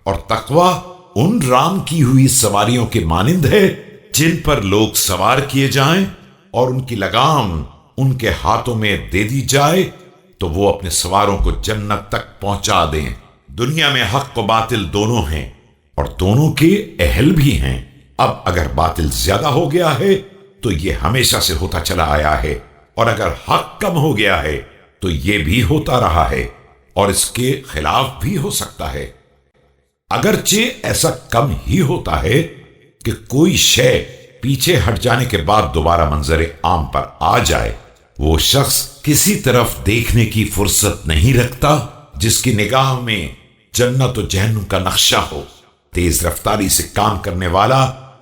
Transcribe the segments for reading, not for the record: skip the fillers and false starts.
اور تقوی ان رام کی ہوئی سواریوں کے مانند ہے جن پر لوگ سوار کیے جائیں اور ان کی لگام ان کے ہاتھوں میں دے دی جائے تو وہ اپنے سواروں کو جنت تک پہنچا دیں۔ دنیا میں حق و باطل دونوں ہیں اور دونوں کے اہل بھی ہیں۔ اب اگر باطل زیادہ ہو گیا ہے تو یہ ہمیشہ سے ہوتا چلا آیا ہے، اور اگر حق کم ہو گیا ہے تو یہ بھی ہوتا رہا ہے اور اس کے خلاف بھی ہو سکتا ہے۔ اگرچہ ایسا کم ہی ہوتا ہے کہ کوئی شے پیچھے ہٹ جانے کے بعد دوبارہ منظر عام پر آ جائے، وہ شخص کسی طرف دیکھنے کی فرصت نہیں رکھتا جس کی نگاہ میں جنت و جہنم کا نقشہ ہو۔ تیز رفتاری سے کام کرنے والا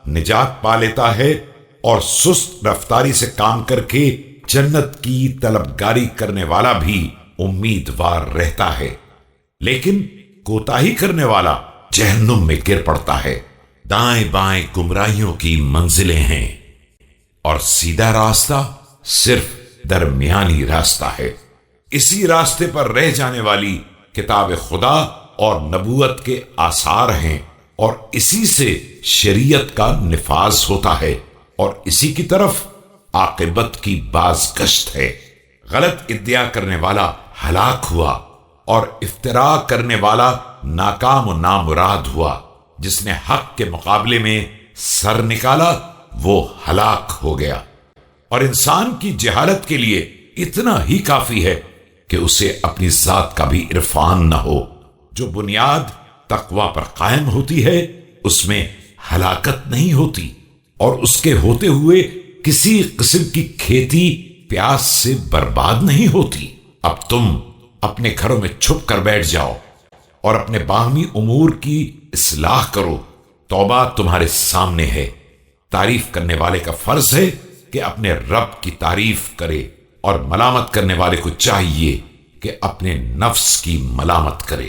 نجات پا لیتا ہے اور سست رفتاری سے کام کر کے جنت کی طلبگاری کرنے والا بھی امیدوار رہتا ہے، لیکن کوتاہی کرنے والا جہنم میں گر پڑتا ہے۔ دائیں بائیں گمراہیوں کی منزلیں ہیں اور سیدھا راستہ صرف درمیانی راستہ ہے۔ اسی راستے پر رہ جانے والی کتاب خدا اور نبوت کے آثار ہیں، اور اسی سے شریعت کا نفاذ ہوتا ہے، اور اسی کی طرف عاقبت کی بازگشت ہے۔ غلط ادعا کرنے والا ہلاک ہوا اور افترا کرنے والا ناکام و نامراد ہوا۔ جس نے حق کے مقابلے میں سر نکالا وہ ہلاک ہو گیا۔ اور انسان کی جہالت کے لیے اتنا ہی کافی ہے کہ اسے اپنی ذات کا بھی عرفان نہ ہو۔ جو بنیاد تقوی پر قائم ہوتی ہے اس میں ہلاکت نہیں ہوتی، اور اس کے ہوتے ہوئے کسی قسم کی کھیتی پیاس سے برباد نہیں ہوتی۔ اب تم اپنے گھروں میں چھپ کر بیٹھ جاؤ اور اپنے باہمی امور کی اصلاح کرو۔ توبہ تمہارے سامنے ہے۔ تعریف کرنے والے کا فرض ہے کہ اپنے رب کی تعریف کرے، اور ملامت کرنے والے کو چاہیے کہ اپنے نفس کی ملامت کرے۔